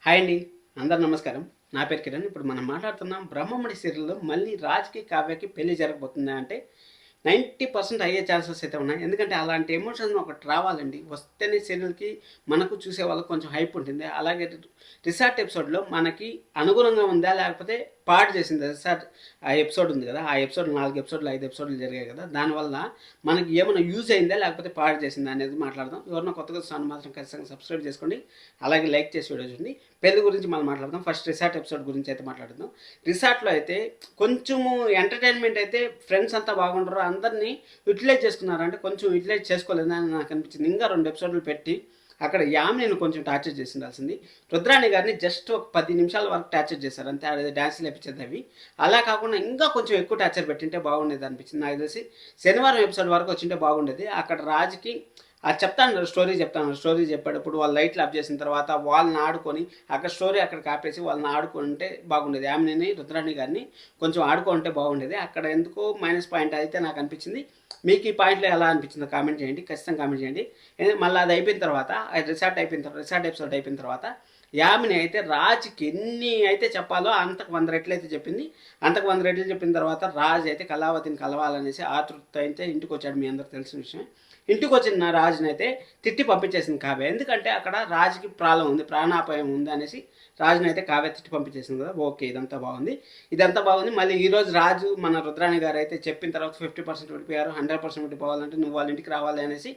Hi అండి. అందరు నమస్కారం. నా పేరు కిరణ్. ఇప్పుడు మనం మాట్లాడుతున్నాం 'బ్రహ్మముడి' సీరియల్‌లో మళ్ళీ రాజ్‌కి, కావ్యకి పెళ్లి జరగబోతుందా అంటే 90% అయ్యే ఛాన్సెస్ అయితే ఉన్నాయి. ఎందుకంటే అలాంటి ఎమోషన్ ఒకటి రావాలండి. వస్తేనే సీరియల్‌కి మనకు చూసేవాళ్ళకి కొంచెం హైప్ ఉంటుంది. అలాగే రిసార్ట్ ఎపిసోడ్‌లో మనకి అనుగుణంగా ఉందా? లేకపోతే పాడు చేసిందా? రిసార్ట్ ఆ ఎపిసోడ్ ఉంది కదా! ఆ ఎపిసోడ్ 4 ఎపిసోడ్‌లు, 5 ఎపిసోడ్‌లు జరిగాయి కదా! దానివల్ల మనకి ఏమైనా యూజ్ అయిందా? లేకపోతే పాడు చేసిందా? అనేది మాట్లాడదాం. ఎవరైనా కొత్తగా చూస్తున్న మాత్రం ఖచ్చితంగా సబ్స్క్రైబ్ చేసుకోండి. అలాగే లైక్ చేసి వీడియో చూడండి. పెళ్లి గురించి మనం మాట్లాడదాం. ఫస్ట్ రిసార్ట్ ఎపిసోడ్ గురించి అయితే మాట్లాడదాం. రిసార్ట్‌లో అయితే కొంచెము ఎంటర్‌టైన్‌మెంట్ అయితే ఫ్రెండ్స్ అంతా బాగుండరు. అందరిని యుటిలైజ్ చేసుకున్నారు. అంటే కొంచెం యుటిలైజ్ చేసుకోలేదని నాకు అనిపించింది. ఇంకా 2 ఎపిసోడ్‌లు పెట్టి అక్కడ యామినిని కొంచెం టార్చర్ చేసిండాల్సింది. రుద్రాణి గారిని జస్ట్ ఒక 10 నిమిషాల వరకు టార్చర్ చేశారు. అంతే అదే డాన్స్‌లు ఏపిచ్చేది అవి. అలా కాకుండా ఇంకా కొంచెం ఎక్కువ టార్చర్ పెట్టింటే బాగుండేది అనిపించింది. నాకు తెలిసి శనివారం ఎపిసోడ్ వరకు వచ్చింటే బాగుండేది. అక్కడ రాజ్‌కి అది చెప్తాను స్టోరీ చెప్పేటప్పుడు వాళ్ళు లైట్లు ఆఫ్ చేసిన తర్వాత వాళ్ళని ఆడుకొని అక్కడ స్టోరీ అక్కడికి ఆపేసి వాళ్ళని ఆడుకుంటే బాగుండేది. యామినిని రుద్రాణి గారిని కొంచెం ఆడుకుంటే బాగుండేది. అక్కడ ఎందుకో మైనస్ పాయింట్ అయితే నాకు అనిపించింది. మీకు ఈ పాయింట్లో ఎలా అనిపించిందో కామెంట్ చేయండి. ఖచ్చితంగా కామెంట్ చేయండి. మళ్ళీ అది అయిపోయిన తర్వాత రిసార్ట్ ఎపిసోడ్ అయిపోయిన తర్వాత యామిని అయితే రాజ్కి ఎన్ని అయితే చెప్పాలో అంతకు 100 రెట్లు అయితే చెప్పింది. అంతకు 100 రెట్లు చెప్పిన తర్వాత రాజ్ అయితే కళావతిని కలవాలనేసి ఆతృత అయితే ఇంటికి వచ్చాడు. మీ అందరికి తెలిసిన విషయం. ఇంటికి వచ్చిన రాజుని అయితే తిట్టి పంపించేసింది కావ్య. ఎందుకంటే అక్కడ రాజుకి ప్రాబ్లం ఉంది, ప్రాణాపాయం ఉంది అనేసి రాజుని అయితే కావ్య తిట్టి పంపించేసింది కదా. ఓకే, ఇదంతా బాగుంది. మళ్ళీ ఈరోజు రాజు మన రుద్రాణి గారు అయితే చెప్పిన తర్వాత 50% విడిపోయారు, 100% విడిపోవాలంటే నువ్వు వాళ్ళ ఇంటికి రావాలి అనేసి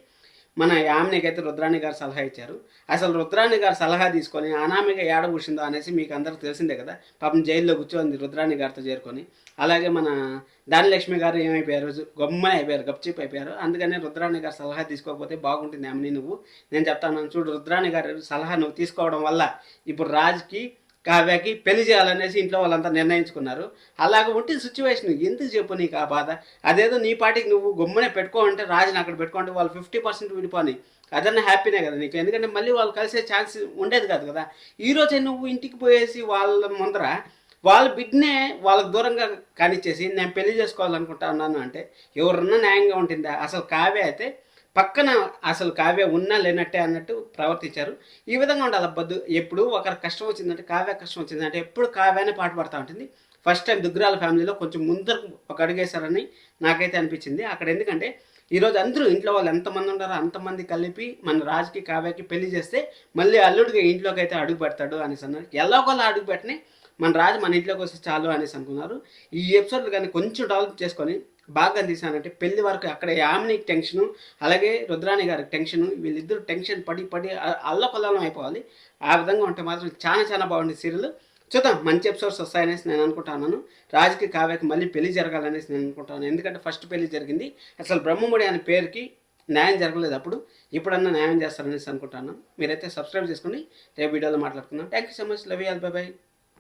మన యామినికి అయితే రుద్రాణి గారు సలహా ఇచ్చారు. అసలు రుద్రాణి గారు సలహా తీసుకొని అనామిక ఏడ కూర్చుందో అనేసి మీకు అందరికి తెలిసిందే కదా. పాపం జైల్లో కూర్చోంది రుద్రాణి గారితో చేరుకొని. అలాగే మన దానిలక్ష్మి గారు ఏమైపోయారు, గమ్మనే అయిపోయారు, గప్చిప్ అయిపోయారు. అందుకనే రుద్రాణి గారు సలహా తీసుకోకపోతే బాగుంటుంది యామిని నువ్వు. నేను చెప్తాను చూడు, రుద్రాణి గారు సలహా నువ్వు తీసుకోవడం వల్ల ఇప్పుడు రాజ్కి, కావ్యకి పెళ్లి చేయాలనేసి ఇంట్లో వాళ్ళంతా నిర్ణయించుకున్నారు. అలాగ ఉంటే సిచ్యువేషన్ ఎందుకు చెప్పు నీకు ఆ బాధ? అదేదో నీ పాటికి నువ్వు గమ్మునే పెట్టుకోమంటే రాజుని అక్కడ పెట్టుకోంటే వాళ్ళు 50% విడిపోని అదన్నా హ్యాపీనే కదా నీకు. ఎందుకంటే మళ్ళీ వాళ్ళు కలిసే ఛాన్స్ ఉండేది కాదు కదా. ఈరోజే నువ్వు ఇంటికి పోయేసి వాళ్ళ ముందర వాళ్ళ బిడ్డనే వాళ్ళకు దూరంగా కానిచ్చేసి నేను పెళ్లి చేసుకోవాలనుకుంటున్నాను అంటే ఎవరన్నా న్యాయంగా ఉంటుందా? అసలు కావ్య అయితే పక్కన అసలు కావ్య ఉన్నా లేనట్టే అన్నట్టు ప్రవర్తించారు. ఈ విధంగా ఉండాలి బద్దు. ఎప్పుడు ఒకరి కష్టం వచ్చిందంటే, కావ్య కష్టం వచ్చిందంటే ఎప్పుడు కావ్యానే పాటుపడతా ఉంటుంది. ఫస్ట్ టైం దుగ్గరాల ఫ్యామిలీలో కొంచెం ముందర ఒక అడుగేశారని నాకైతే అనిపించింది. అక్కడ ఎందుకంటే ఈరోజు అందరూ ఇంట్లో వాళ్ళు ఎంతమంది ఉన్నారో అంతమంది కలిపి మన రాజుకి, కావ్యకి పెళ్లి చేస్తే మళ్ళీ అల్లుడిగా ఇంట్లోకి అయితే అడుగు పెడతాడు అనేసి అన్నారు. ఎలాగోలా అడుగు పెట్టని మన రాజు మన ఇంట్లోకి వస్తే చాలు అనేసి అనుకున్నారు. ఈ ఎపిసోడ్లు కానీ కొంచెం డెవలప్ చేసుకొని బాగా తీసానంటే పెళ్లి వరకు అక్కడ యామినికి టెన్షను, అలాగే రుద్రాణి గారికి టెన్షను, వీళ్ళిద్దరు టెన్షన్ పడి పడి అల్లకొల్లం అయిపోవాలి. ఆ విధంగా ఉంటే మాత్రం చాలా బాగుంది సీరియల్. చూద్దాం, మంచి ఎపిసోడ్స్ వస్తాయనేసి నేను అనుకుంటున్నాను. రాజుకి, కావ్యకి మళ్ళీ పెళ్లి జరగాలనేసి నేను అనుకుంటాను. ఎందుకంటే ఫస్ట్ పెళ్లి జరిగింది, అసలు బ్రహ్మముడి అనే పేరుకి న్యాయం జరగలేదు. ఇప్పుడన్నా న్యాయం చేస్తారనేసి అనుకుంటున్నాను. మీరైతే సబ్స్క్రైబ్ చేసుకోండి. రేపు వీడియోలో మాట్లాడుకుందాం. Thank you so much. Love you all. By by.